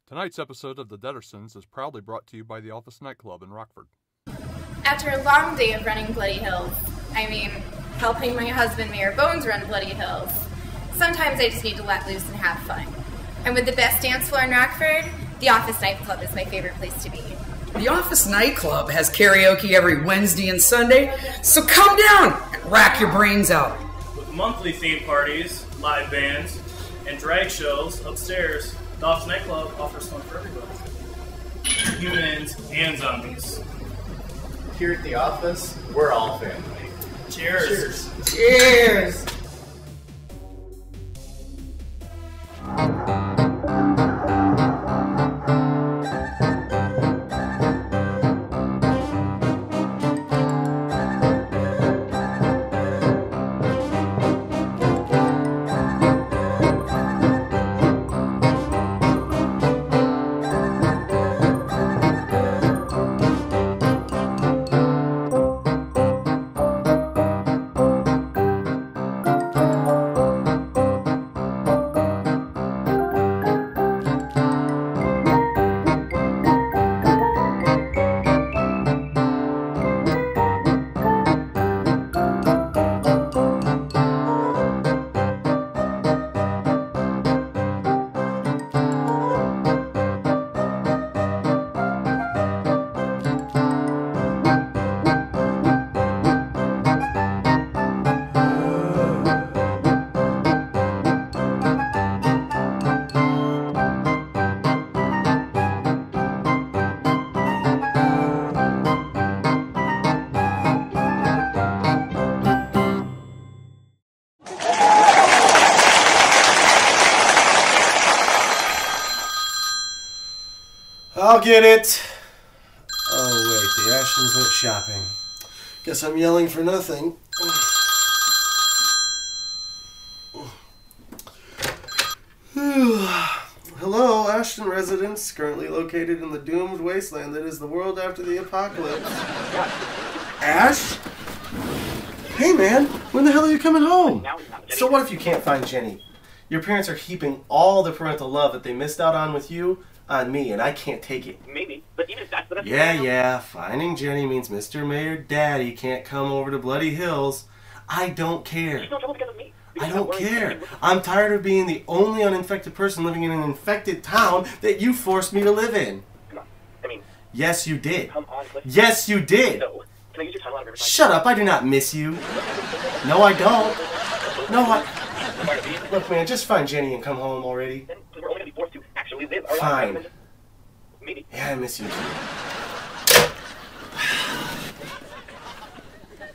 Tonight's episode of the Deadersons is proudly brought to you by the Office Nightclub in Rockford. After a long day of running Bloody Hills, helping my husband Mayor Bones run Bloody Hills, sometimes I just need to let loose and have fun. And with the best dance floor in Rockford, the Office Nightclub is my favorite place to be. The Office Nightclub has karaoke every Wednesday and Sunday, so come down and rack your brains out. With monthly theme parties, live bands, and drag shows upstairs, the Office Nightclub offers fun for everybody. Humans and zombies. Here at the office, we're all family. Cheers! Cheers! Cheers! I'll get it. Oh, wait, the Ashtons went shopping. Guess I'm yelling for nothing. Hello, Ashton residents, currently located in the doomed wasteland that is the world after the apocalypse. Ash? Hey, man, when the hell are you coming home? So what if you can't find Jenny? Your parents are heaping all the parental love that they missed out on with you on me, and I can't take it. Maybe, but even if that's the Yeah, finding Jenny means Mr. Mayor Daddy can't come over to Bloody Hills. I don't care. There's no trouble because of me. I don't care. I'm tired of being the only uninfected person living in an infected town that you forced me to live in. Come on. I mean... Yes, you did. Come on, Cliff. Yes, you did. No. Can I use your title on Riverside? Shut up. I do not miss you. No, I don't. No, I... Look, man, just find Jenny and come home already. Then we're only going to be forced to actually live our Fine. lives. Maybe. Yeah, I miss you too.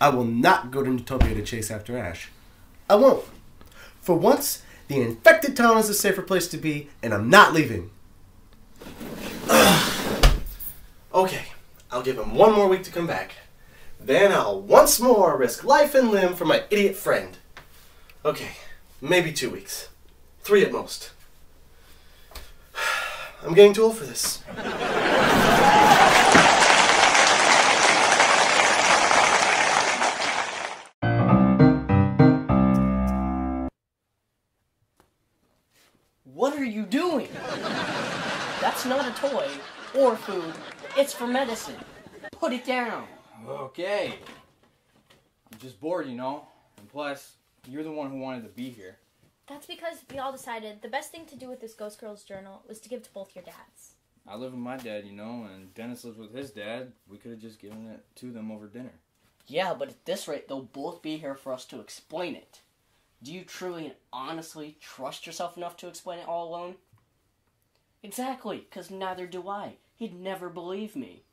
I will not go to Utopia to chase after Ash. I won't. For once, the infected town is a safer place to be, and I'm not leaving. Okay, I'll give him one more week to come back. Then I'll once more risk life and limb for my idiot friend. Okay, maybe 2 weeks. 3 at most. I'm getting too old for this. What are you doing? That's not a toy or food. It's for medicine. Put it down. Okay. I'm just bored, you know. And plus, you're the one who wanted to be here. That's because we all decided the best thing to do with this Ghost Girls journal was to give to both your dads. I live with my dad, you know, and Dennis lives with his dad. We could have just given it to them over dinner. Yeah, but at this rate, they'll both be here for us to explain it. Do you truly and honestly trust yourself enough to explain it all alone? Exactly, because neither do I. He'd never believe me.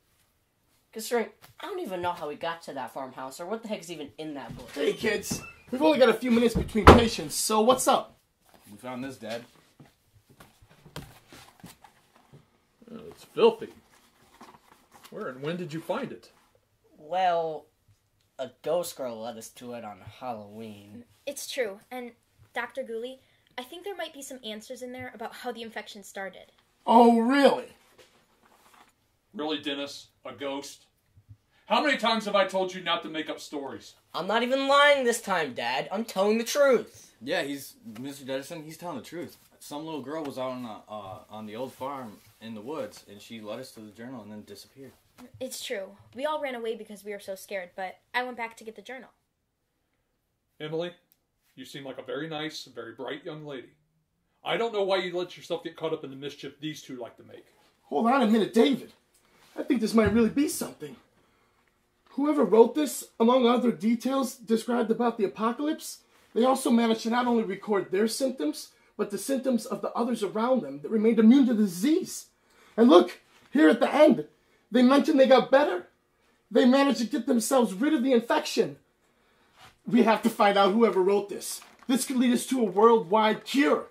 Considering, I don't even know how we got to that farmhouse, or what the heck's even in that book. Hey kids, we've only got a few minutes between patients, so what's up? We found this, Dad. Oh, it's filthy. Where and when did you find it? Well, a ghost girl led us to it on Halloween. It's true, and Dr. Gooley, I think there might be some answers in there about how the infection started. Oh, really? Really, Dennis? A ghost? How many times have I told you not to make up stories? I'm not even lying this time, Dad. I'm telling the truth. Yeah, Mr. Deaderson, he's telling the truth. Some little girl was out on the old farm in the woods, and she led us to the journal and then disappeared. It's true. We all ran away because we were so scared, but I went back to get the journal. Emily, you seem like a very nice, very bright young lady. I don't know why you let yourself get caught up in the mischief these two like to make. Hold on a minute, David. I think this might really be something. Whoever wrote this, among other details described about the apocalypse, they also managed to not only record their symptoms, but the symptoms of the others around them that remained immune to the disease. And look, here at the end, they mentioned they got better. They managed to get themselves rid of the infection. We have to find out whoever wrote this. This could lead us to a worldwide cure.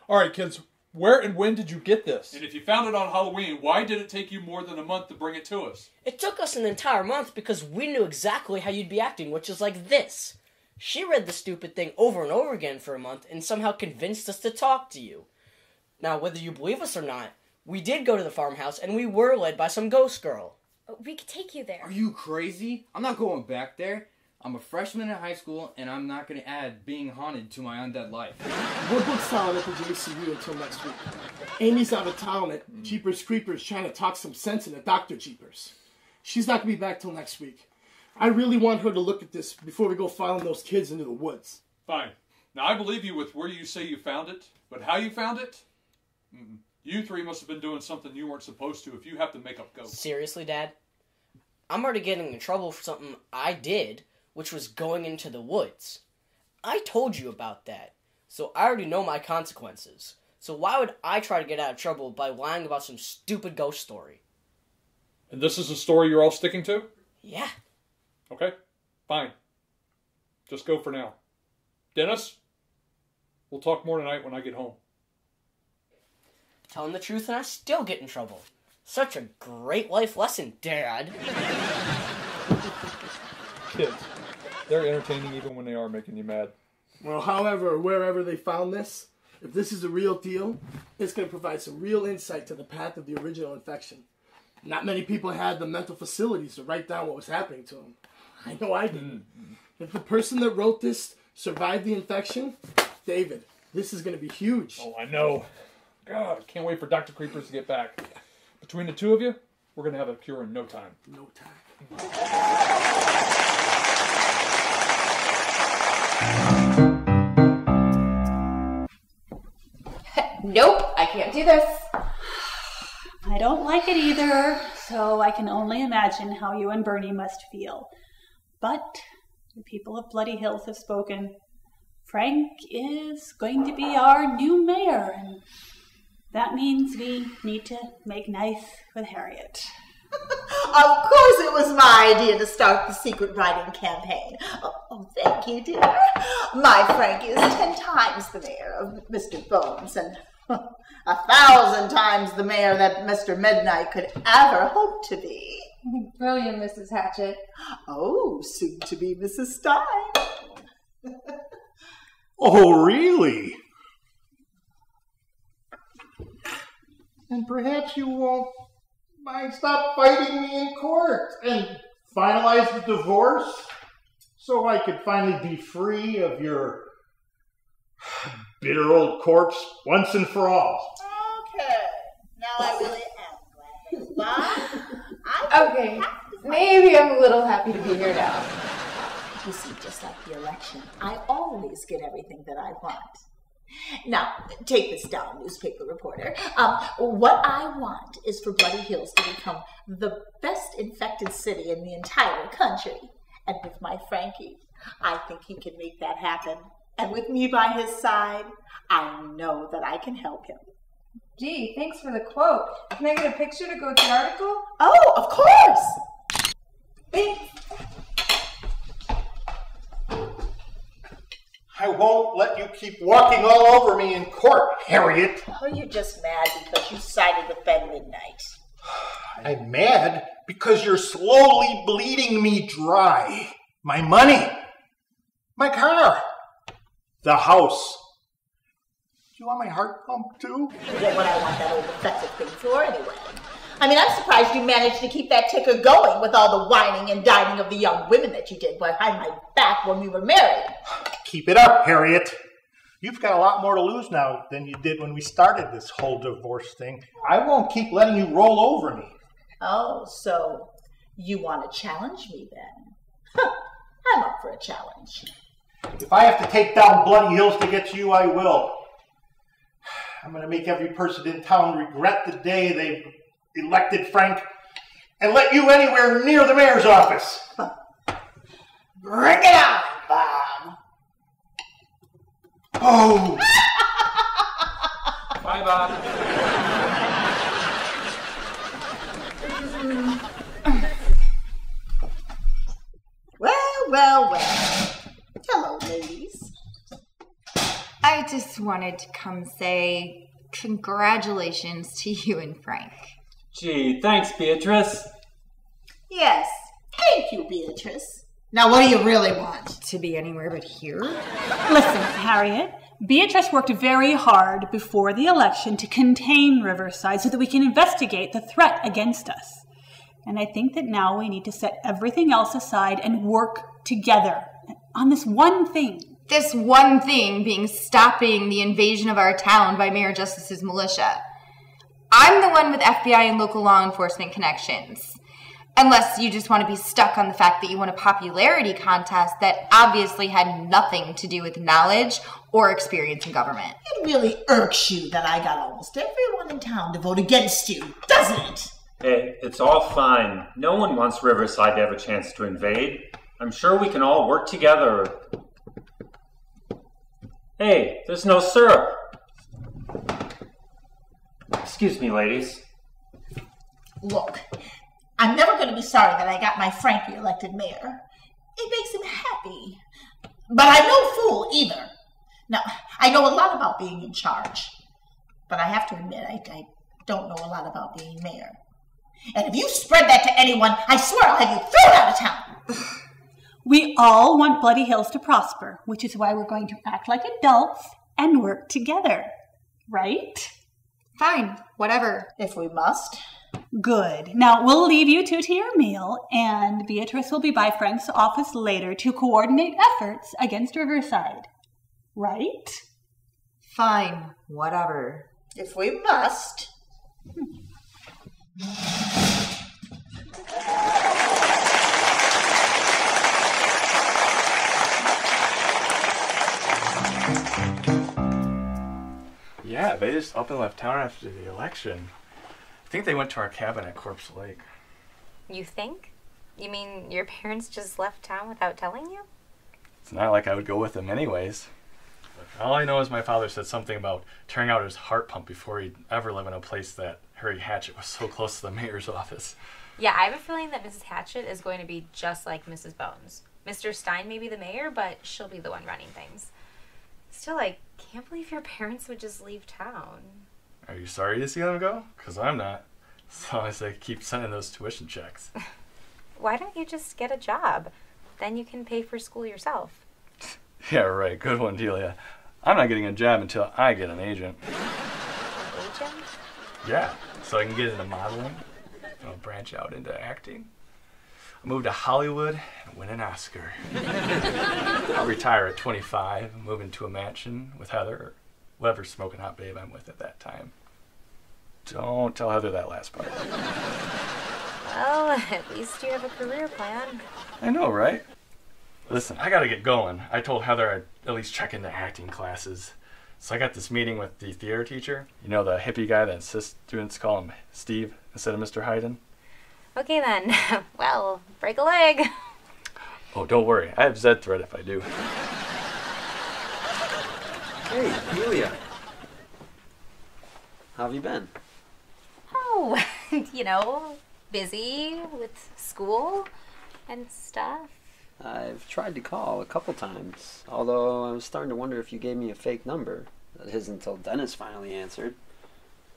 All right, kids, where and when did you get this? And if you found it on Halloween, why did it take you more than a month to bring it to us? It took us an entire month because we knew exactly how you'd be acting, which is like this. She read the stupid thing over and over again for a month and somehow convinced us to talk to you. Now, whether you believe us or not, we did go to the farmhouse and we were led by some ghost girl. We could take you there. Are you crazy? I'm not going back there. I'm a freshman in high school, and I'm not going to add being haunted to my undead life. We're booked solid at the JCU until next week. Amy's out of town at Jeepers Creepers trying to talk some sense into Dr. Jeepers. She's not going to be back till next week. I really want her to look at this before we go following those kids into the woods. Fine. Now, I believe you with where you say you found it, but how you found it? You three must have been doing something you weren't supposed to if you have to make up ghosts. Seriously, Dad? I'm already getting in trouble for something I did, which was going into the woods. I told you about that, so I already know my consequences. So why would I try to get out of trouble by lying about some stupid ghost story? And this is a story you're all sticking to? Yeah. Okay, fine. Just go for now. Dennis, we'll talk more tonight when I get home. Telling the truth and I still get in trouble. Such a great life lesson, Dad. Kids, they're entertaining even when they are making you mad. Well, however, or wherever they found this, if this is a real deal, it's going to provide some real insight to the path of the original infection. Not many people had the mental facilities to write down what was happening to them. I know I didn't. If the person that wrote this survived the infection, David, this is going to be huge. Oh, I know. God, I can't wait for Dr. Creepers to get back. Between the two of you, we're going to have a cure in no time. No time. Nope, I can't do this. I don't like it either, so I can only imagine how you and Bernie must feel. But the people of Bloody Hills have spoken. Frank is going to be our new mayor, and that means we need to make nice with Harriet. Of course it was my idea to start the secret writing campaign. Oh, thank you, dear. My Frank is 10 times the mayor of Mr. Bones, and 1,000 times the mayor that Mr. Midnight could ever hope to be. Brilliant, Mrs. Hatchet. Oh, soon to be Mrs. Stein. Oh, really? And perhaps you won't mind stop fighting me in court and finalize the divorce so I could finally be free of your bitter old corpse once and for all. Okay, now I really am glad. Okay, maybe I'm a little happy to be here now. You see, just like the election, I always get everything that I want. Now, take this down, newspaper reporter. What I want is for Bloody Hills to become the best infected city in the entire country. And with my Frankie, I think he can make that happen. And with me by his side, I know that I can help him. Gee, thanks for the quote. Can I get a picture to go with the article? Oh, of course! Thanks. I won't let you keep walking all over me in court, Harriet. Oh, you're just mad because you sided with Ben Midnight. I'm mad because you're slowly bleeding me dry. My money, my car, the house. Do you want my heart pumped too? What would I want that old infected thing for anyway? I mean, I'm surprised you managed to keep that ticker going with all the whining and dining of the young women that you did behind my back when we were married. Keep it up, Harriet. You've got a lot more to lose now than you did when we started this whole divorce thing. I won't keep letting you roll over me. Oh, so you want to challenge me then? I'm up for a challenge. If I have to take down Bloody Hills to get to you, I will. I'm going to make every person in town regret the day they elected Frank and let you anywhere near the mayor's office. Bring it on, Bob. Oh. Bye, Bob. Well. Hello, ladies. I just wanted to come say congratulations to you and Frank. Gee, thanks, Beatrice. Yes, thank you, Beatrice. Now, what do you really want? To be anywhere but here? Listen, Harriet, Beatrice worked very hard before the election to contain Riverside so that we can investigate the threat against us. And I think that now we need to set everything else aside and work together on this one thing. This one thing being stopping the invasion of our town by Mayor Justice's militia. I'm the one with FBI and local law enforcement connections. Unless you just want to be stuck on the fact that you won a popularity contest that obviously had nothing to do with knowledge or experience in government. It really irks you that I got almost everyone in town to vote against you, doesn't it? Hey, it's all fine. No one wants Riverside to have a chance to invade. I'm sure we can all work together. Hey, there's no syrup. Excuse me, ladies. Look, I'm never going to be sorry that I got my Frankie elected mayor. It makes him happy. But I'm no fool either. Now, I know a lot about being in charge. But I have to admit, I don't know a lot about being mayor. And if you spread that to anyone, I swear I'll have you thrown out of town. We all want Bloody Hills to prosper, which is why we're going to act like adults and work together. Right? Fine, whatever. If we must. Good. Now, we'll leave you two to your meal, and Beatrice will be by Frank's office later to coordinate efforts against Riverside. Right? Fine, whatever. If we must. Yeah, they just up and left town after the election. I think they went to our cabin at Corpse Lake. You think? You mean your parents just left town without telling you? It's not like I would go with them anyways. But all I know is my father said something about tearing out his heart pump before he'd ever live in a place that Harry Hatchett was so close to the mayor's office. Yeah, I have a feeling that Mrs. Hatchett is going to be just like Mrs. Bones. Mr. Stein may be the mayor, but she'll be the one running things. Still, I can't believe your parents would just leave town. Are you sorry to see them go? Because I'm not. As long as they keep sending those tuition checks. Why don't you just get a job? Then you can pay for school yourself. Yeah, right. Good one, Delia. I'm not getting a job until I get an agent. Agent? Yeah, so I can get into modeling. I'll branch out into acting. I'll move to Hollywood and win an Oscar. I'll retire at 25, move into a mansion with Heather, or whatever smoking hot babe I'm with at that time. Don't tell Heather that last part. Well, at least you have a career plan. I know, right? Listen, I gotta get going. I told Heather I'd at least check into acting classes. So I got this meeting with the theater teacher. You know, the hippie guy that insists students call him Steve instead of Mr. Hayden? Okay then. Well, break a leg. Oh, don't worry. I have Zed thread if I do. Hey, Delia. How have you been? Oh, you know, busy with school and stuff. I've tried to call a couple times, although I was starting to wonder if you gave me a fake number. That is until Dennis finally answered.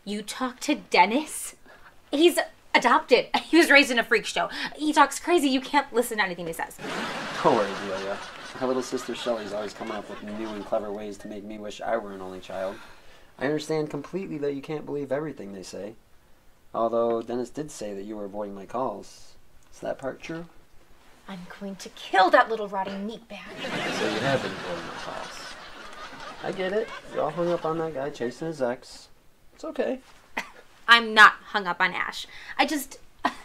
You talked to Dennis? He's adopted. He was raised in a freak show. He talks crazy. You can't listen to anything he says. Don't worry, Delia. My little sister Shelley's always coming up with new and clever ways to make me wish I were an only child. I understand completely that you can't believe everything they say. Although Dennis did say that you were avoiding my calls. Is that part true? I'm going to kill that little rotting meatbag. So you have been avoiding my calls. I get it. You're all hung up on that guy chasing his ex. It's okay. I'm not hung up on Ash.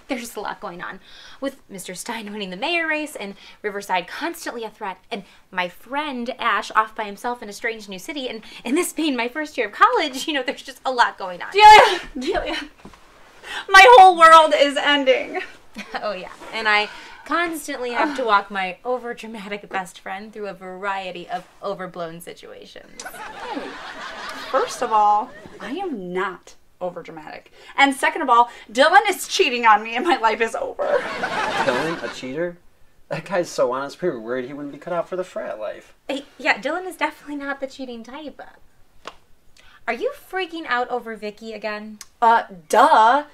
There's just a lot going on. With Mr. Stein winning the mayor race, and Riverside constantly a threat, and my friend Ash off by himself in a strange new city, and this being my first year of college, there's just a lot going on. Delia, my whole world is ending. Oh yeah, and I constantly have to walk my overdramatic best friend through a variety of overblown situations. First of all, I am not overdramatic. And second of all, Dylan is cheating on me and my life is over. Dylan, a cheater? That guy's so honest, we were worried he wouldn't be cut out for the frat life. Yeah, Dylan is definitely not the cheating type. Are you freaking out over Vicky again? Duh.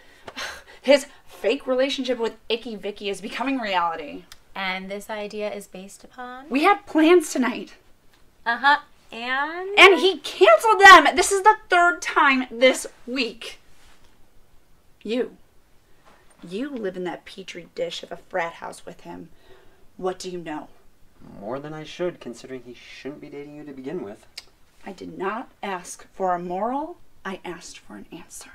His fake relationship with Icky Vicky is becoming reality. And this idea is based upon? We had plans tonight. Uh-huh. And? And he canceled them. This is the third time this week. You live in that petri dish of a frat house with him. What do you know? More than I should, considering he shouldn't be dating you to begin with. I did not ask for a moral. I asked for an answer.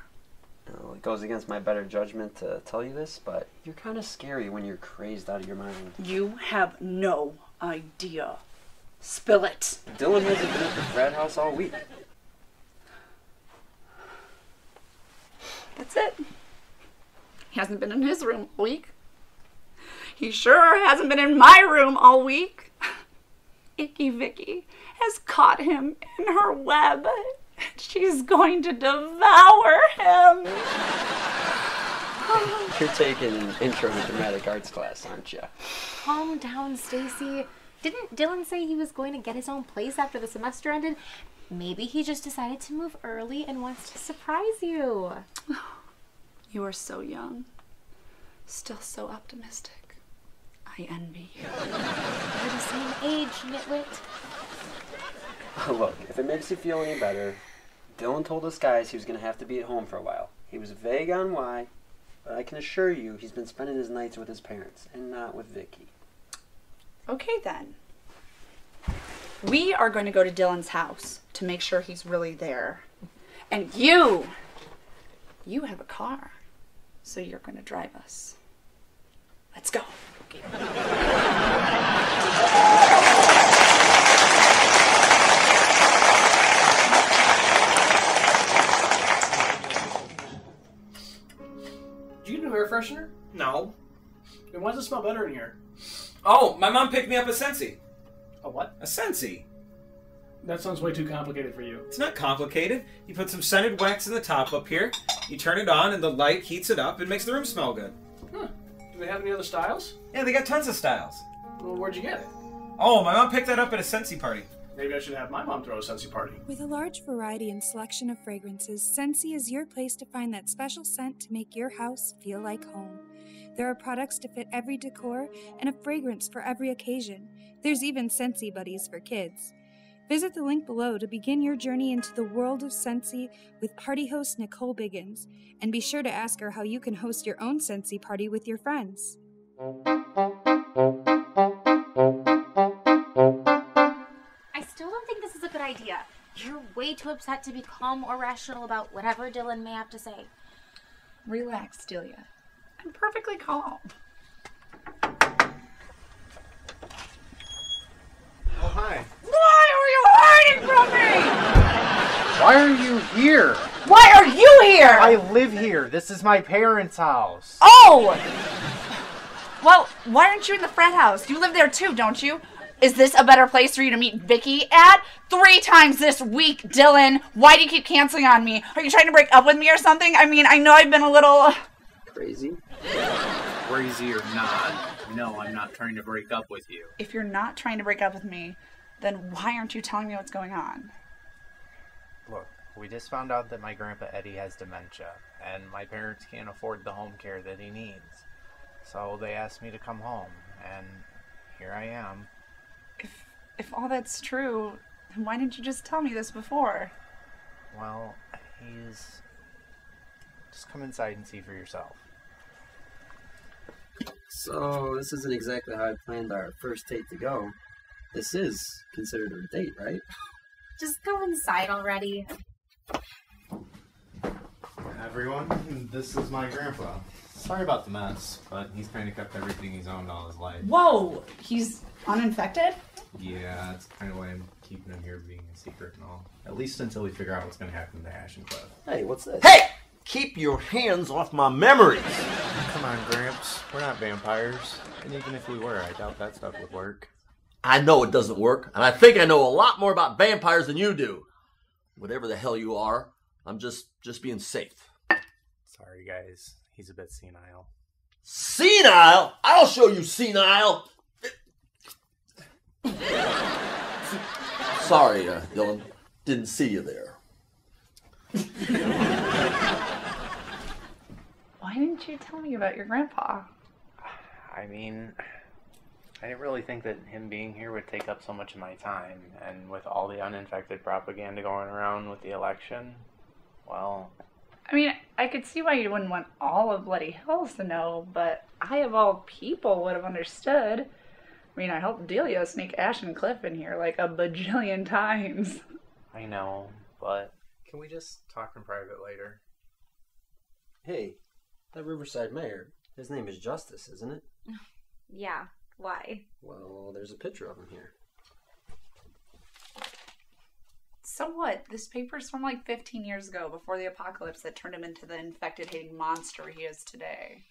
Well, it goes against my better judgment to tell you this, but you're kind of scary when you're crazed out of your mind. You have no idea. Spill it. Dylan hasn't been at the frat house all week. That's it. He hasn't been in his room all week. He sure hasn't been in my room all week. Icky Vicky has caught him in her web. She's going to devour him. You're taking an intro to dramatic arts class, aren't you? Calm down, Stacey. Didn't Dylan say he was going to get his own place after the semester ended? Maybe he just decided to move early and wants to surprise you. You are so young. Still so optimistic. I envy you. We're the same age, nitwit. Look, if it makes you feel any better, Dylan told us guys he was going to have to be at home for a while. He was vague on why, but I can assure you he's been spending his nights with his parents and not with Vicky. Okay then. We are going to go to Dylan's house to make sure he's really there. And you have a car, so you're going to drive us. Let's go. Okay. Did you get a new air freshener? No. Then why does it smell better in here? Oh, my mom picked me up a Scentsy. A what? A Scentsy. That sounds way too complicated for you. It's not complicated. You put some scented wax in the top up here, you turn it on, and the light heats it up and makes the room smell good. Huh. Do they have any other styles? Yeah, they got tons of styles. Well, where'd you get it? Oh, my mom picked that up at a Scentsy party. Maybe I should have my mom throw a Scentsy party. With a large variety and selection of fragrances, Scentsy is your place to find that special scent to make your house feel like home. There are products to fit every decor and a fragrance for every occasion. There's even Scentsy buddies for kids. Visit the link below to begin your journey into the world of Scentsy with party host Nicole Biggins, and be sure to ask her how you can host your own Scentsy party with your friends. I still don't think this is a good idea. You're way too upset to be calm or rational about whatever Dylan may have to say. Relax, Delia. I'm perfectly calm. Oh, hi. Why are you hiding from me? Why are you here? Why are you here? I live here. This is my parents' house. Oh! Well, why aren't you in the frat house? You live there too, don't you? Is this a better place for you to meet Vicky at? 3 times this week, Dylan. Why do you keep canceling on me? Are you trying to break up with me or something? I mean, I know I've been a little... Crazy? Crazy or not, no, I'm not trying to break up with you. If you're not trying to break up with me, then why aren't you telling me what's going on? Look, we just found out that my grandpa Eddie has dementia, and my parents can't afford the home care that he needs. So they asked me to come home, and here I am. If all that's true, then why didn't you just tell me this before? Well, he's Just come inside and see for yourself. So, this isn't exactly how I planned our first date to go. This is considered a date, right? Just go inside already. Everyone, this is my grandpa. Sorry about the mess, but he's kind of kept everything he's owned all his life. Whoa! He's uninfected? Yeah, that's kind of why I'm keeping him here being a secret and all. At least until we figure out what's going to happen to Ash and Cliff. Hey, what's this? Hey! Keep your hands off my memories! Come on, Gramps. We're not vampires. And even if we were, I doubt that stuff would work. I know it doesn't work, and I think I know a lot more about vampires than you do. Whatever the hell you are, I'm just being safe. Sorry, guys. He's a bit senile. Senile? I'll show you senile! Sorry, Dylan. Didn't see you there. Why didn't you tell me about your grandpa? I mean, I didn't really think that him being here would take up so much of my time, and with all the uninfected propaganda going around with the election, well... I mean, I could see why you wouldn't want all of Bloody Hills to know, but I, of all people, would have understood. I mean, I helped Delia sneak Ash and Cliff in here like a bajillion times. I know, but... Can we just talk in private later? Hey, that Riverside mayor, his name is Justice, isn't it? Yeah, why? Well, there's a picture of him here. So what? This paper's from like 15 years ago, before the apocalypse that turned him into the infected-hating monster he is today.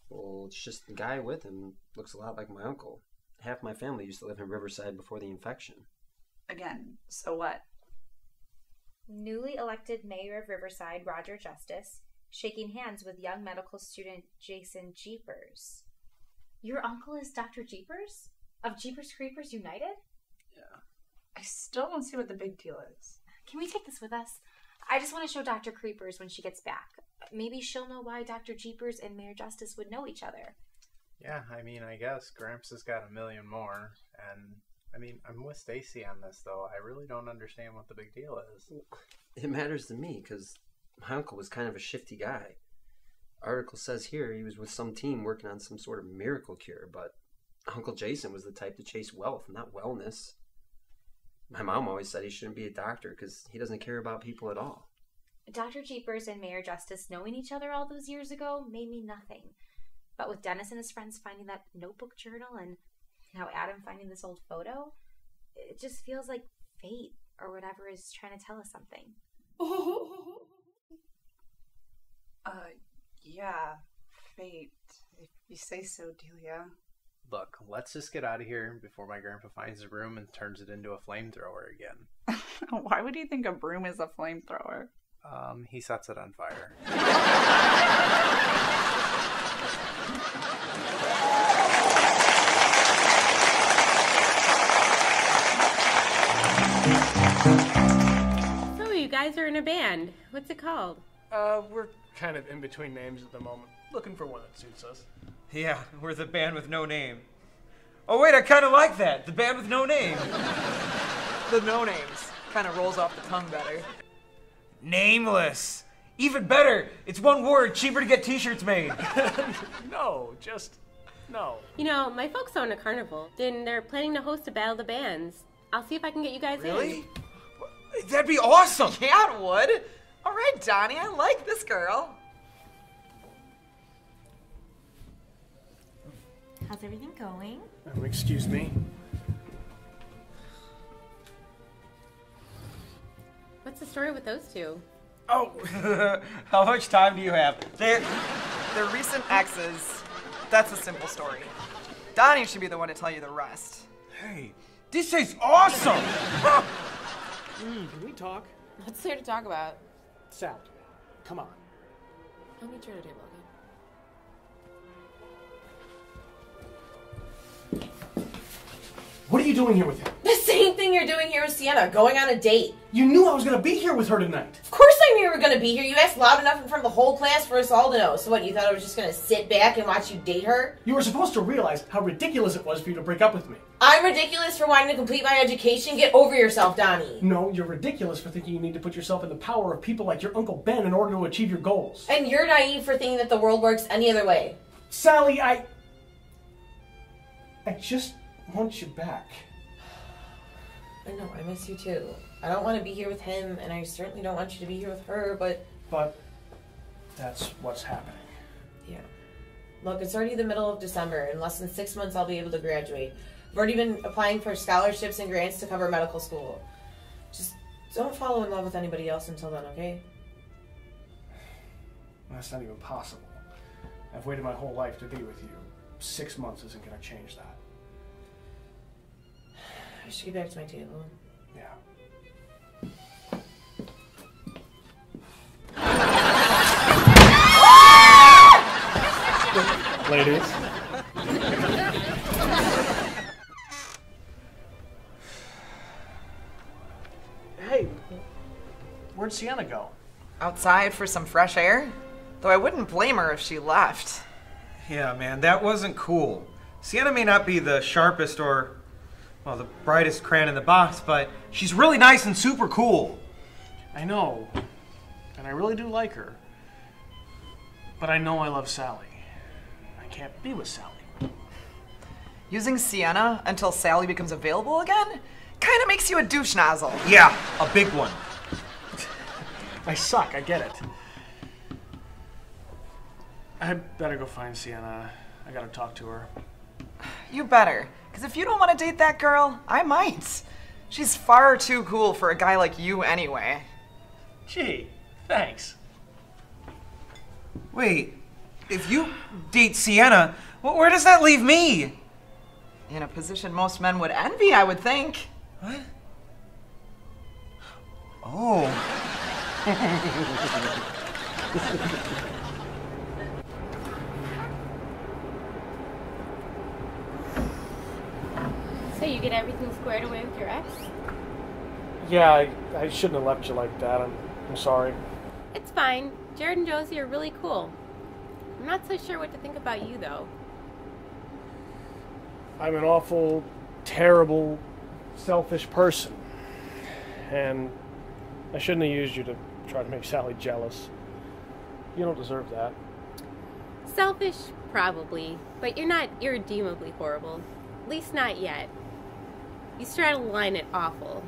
Well, it's just the guy with him looks a lot like my uncle. Half my family used to live in Riverside before the infection. Again, so what? Newly elected mayor of Riverside, Roger Justice, shaking hands with young medical student Jason Jeepers. Your uncle is Dr. Jeepers? Of Jeepers Creepers United? Yeah. I still don't see what the big deal is. Can we take this with us? I just want to show Dr. Creepers when she gets back. Maybe she'll know why Dr. Jeepers and Mayor Justice would know each other. Yeah, I mean, I guess Gramps has got a million more, and... I mean, I'm with Stacey on this, though. I really don't understand what the big deal is. It matters to me, because my uncle was kind of a shifty guy. Article says here he was with some team working on some sort of miracle cure, but Uncle Jason was the type to chase wealth, not wellness. My mom always said he shouldn't be a doctor because he doesn't care about people at all. Dr. Jeepers and Mayor Justice knowing each other all those years ago made me nothing. But with Dennis and his friends finding that notebook journal and now Adam finding this old photo, it just feels like fate or whatever is trying to tell us something. Yeah, fate, if you say so, Delia. Look, let's just get out of here before my grandpa finds a broom and turns it into a flamethrower again. Why would you think a broom is a flamethrower? He sets it on fire. So you guys are in a band. What's it called? We're kind of in between names at the moment. Looking for one that suits us. Yeah, we're the band with no name. Oh wait, I kind of like that. The band with no name. The no names kind of rolls off the tongue better. Nameless. Even better. It's one word. Cheaper to get t-shirts made. No, just no. You know, my folks own a carnival. Then they're planning to host a battle of the bands. I'll see if I can get you guys in. Really? That'd be awesome. Yeah, it would. All right, Donnie, I like this girl. How's everything going? Excuse me. What's the story with those two? Oh, how much time do you have? They're recent exes. That's a simple story. Donnie should be the one to tell you the rest. Hey, this is awesome! Can we talk? What's there to talk about? Sal, come on. I'll meet you at a table, okay? What are you doing here with him? The same thing you're doing here with Sienna, going on a date. You knew I was going to be here with her tonight. Of course I knew you were going to be here. You asked loud enough in front of the whole class for us all to know. So what, you thought I was just going to sit back and watch you date her? You were supposed to realize how ridiculous it was for you to break up with me. I'm ridiculous for wanting to complete my education? Get over yourself, Donnie. No, you're ridiculous for thinking you need to put yourself in the power of people like your Uncle Ben in order to achieve your goals. And you're naive for thinking that the world works any other way. Sally, I just want you back. I know, I miss you too. I don't want to be here with him, and I certainly don't want you to be here with her, but... But that's what's happening. Yeah. Look, it's already the middle of December. In less than 6 months, I'll be able to graduate. I've already been applying for scholarships and grants to cover medical school. Just don't fall in love with anybody else until then, okay? That's not even possible. I've waited my whole life to be with you. 6 months isn't going to change that. I should get back to my table. Yeah. Ladies. Hey, where'd Sienna go? Outside for some fresh air? Though I wouldn't blame her if she left. Yeah, man, that wasn't cool. Sienna may not be the sharpest or, well, the brightest crayon in the box, but she's really nice and super cool. I know, and I really do like her. But I know I love Sally. I can't be with Sally. Using Sienna until Sally becomes available again kind of makes you a douche nozzle. Yeah, a big one. I suck, I get it. I better go find Sienna. I gotta talk to her. You better, because if you don't want to date that girl, I might. She's far too cool for a guy like you anyway. Gee, thanks. Wait, if you date Sienna, where does that leave me? In a position most men would envy, I would think. What? Oh. So you get everything squared away with your ex? Yeah, I shouldn't have left you like that. I'm sorry. It's fine. Jared and Josie are really cool. I'm not so sure what to think about you, though. I'm an awful, terrible, selfish person. And I shouldn't have used you to try to make Sally jealous. You don't deserve that. Selfish, probably. But you're not irredeemably horrible. At least not yet. You straddle the line at awful.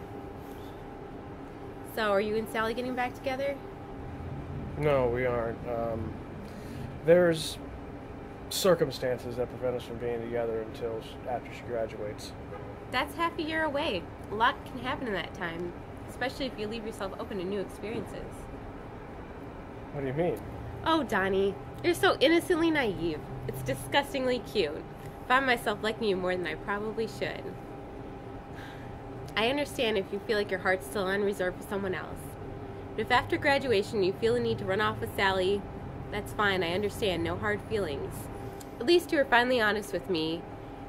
So, are you and Sally getting back together? No, we aren't. There's circumstances that prevent us from being together until after she graduates. That's half a year away. A lot can happen in that time, especially if you leave yourself open to new experiences. What do you mean? Oh, Donnie, you're so innocently naive. It's disgustingly cute. I find myself liking you more than I probably should. I understand if you feel like your heart's still unreserved for someone else. But if after graduation you feel the need to run off with Sally, that's fine. I understand. No hard feelings. At least you were finally honest with me,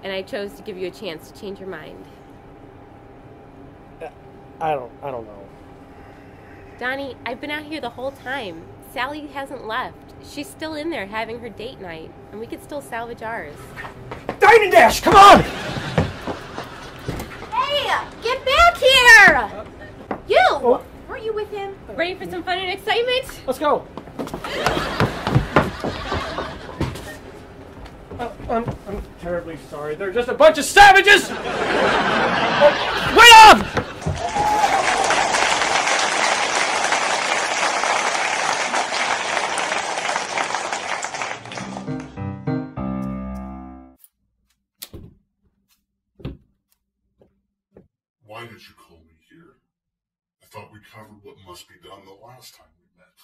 and I chose to give you a chance to change your mind. I don't know. Donnie, I've been out here the whole time. Sally hasn't left. She's still in there having her date night, and we could still salvage ours. Dine and Dash, come on! Hey, get back here! You! Oh. Weren't you with him? Ready for some fun and excitement? Let's go. I'm terribly sorry. They're just a bunch of savages! Oh, wait up! Why did you call me here? I thought we covered what must be done the last time we met.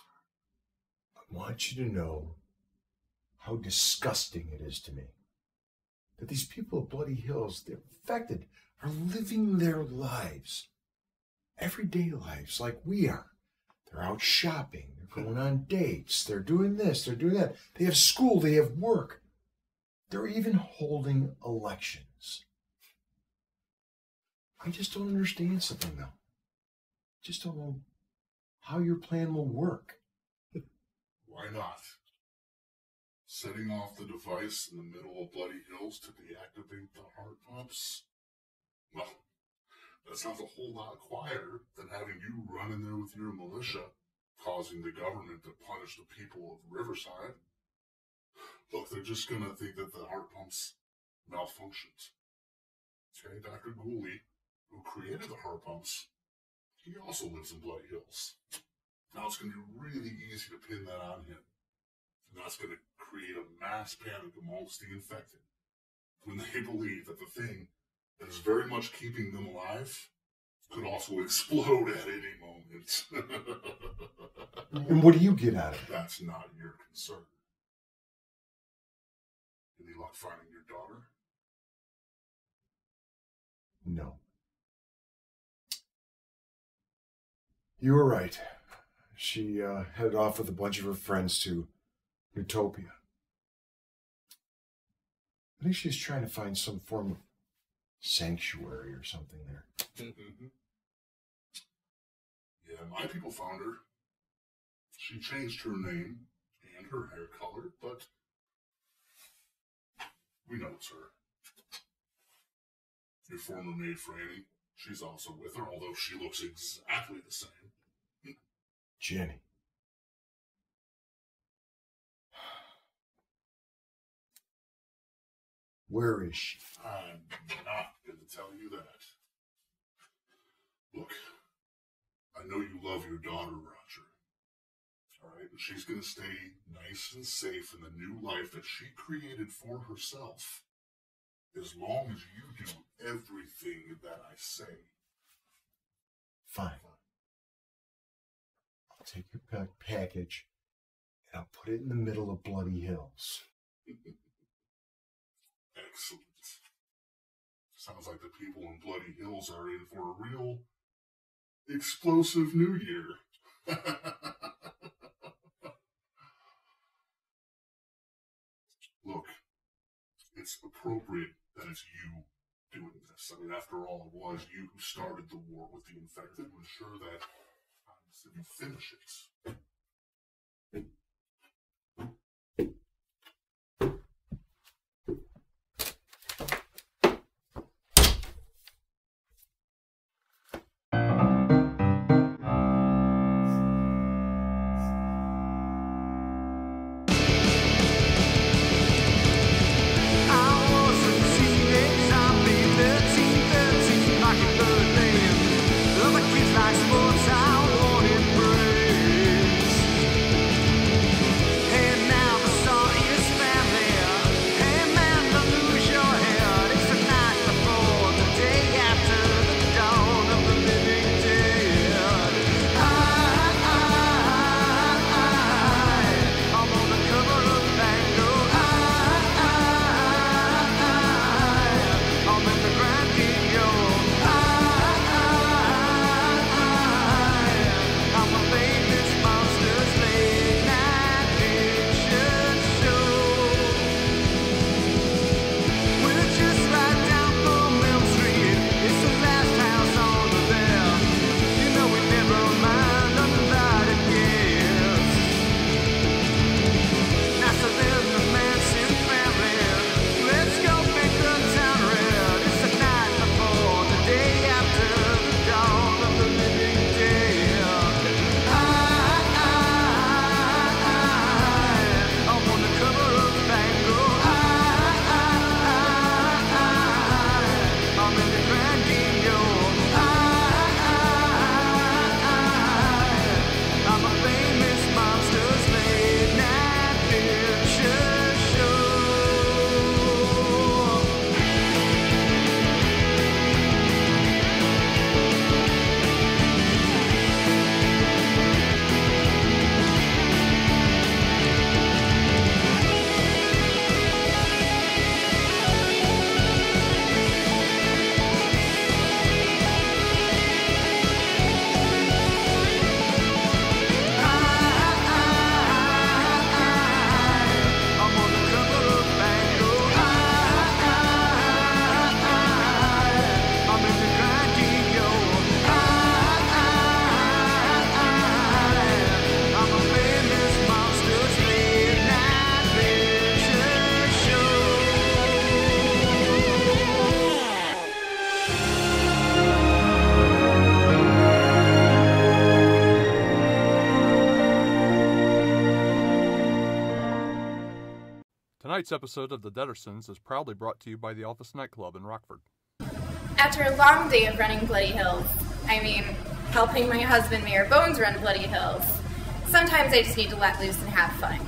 I want you to know how disgusting it is to me that these people of Bloody Hills, they're affected, are living their lives, everyday lives like we are. They're out shopping, they're going on dates, they're doing this, they're doing that. They have school, they have work. They're even holding elections. I just don't understand something, though. I just don't know how your plan will work. Why not? Setting off the device in the middle of Bloody Hills to deactivate the heart pumps? Well, that sounds a whole lot quieter than having you run in there with your militia, causing the government to punish the people of Riverside. Look, they're just gonna think that the heart pumps malfunctioned. Okay, Dr. Gooley, who created the heart pumps, he also lives in Bloody Hills. Now it's gonna be really easy to pin that on him. And that's gonna create a mass panic amongst the infected when they believe that the thing that is very much keeping them alive could also explode at any moment. And what do you get out of it? That's not your concern. Any luck finding your daughter? No. You were right. She headed off with a bunch of her friends to Utopia. I think she's trying to find some form of sanctuary or something there. Yeah, my people found her. She changed her name and her hair color, but we know it's her. Your former maid, Franny, she's also with her, although she looks exactly the same. Jenny. Where is she? I'm not going to tell you that. Look, I know you love your daughter, Roger. All right, but she's going to stay nice and safe in the new life that she created for herself, as long as you do everything that I say. Fine. I'll take your package and I'll put it in the middle of Bloody Hills. Excellent. Sounds like the people in Bloody Hills are in for a real explosive new year. Look, it's appropriate that it's you doing this. I mean, after all, it was you who started the war with the infected to ensure that you finish it. Tonight's episode of the Deadersons is proudly brought to you by the Office Nightclub in Rockford. After a long day of running Bloody Hills, helping my husband Mayor Bones run Bloody Hills, sometimes I just need to let loose and have fun.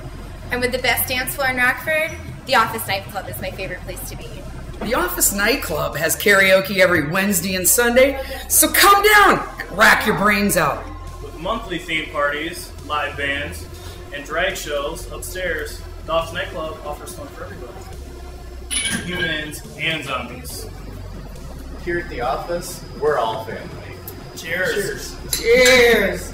And with the best dance floor in Rockford, the Office Nightclub is my favorite place to be. The Office Nightclub has karaoke every Wednesday and Sunday, so come down and rack your brains out. With monthly theme parties, live bands, and drag shows upstairs, the Office Nightclub offers fun for everybody. Humans and zombies. Here at the office, we're all family. Cheers. Cheers.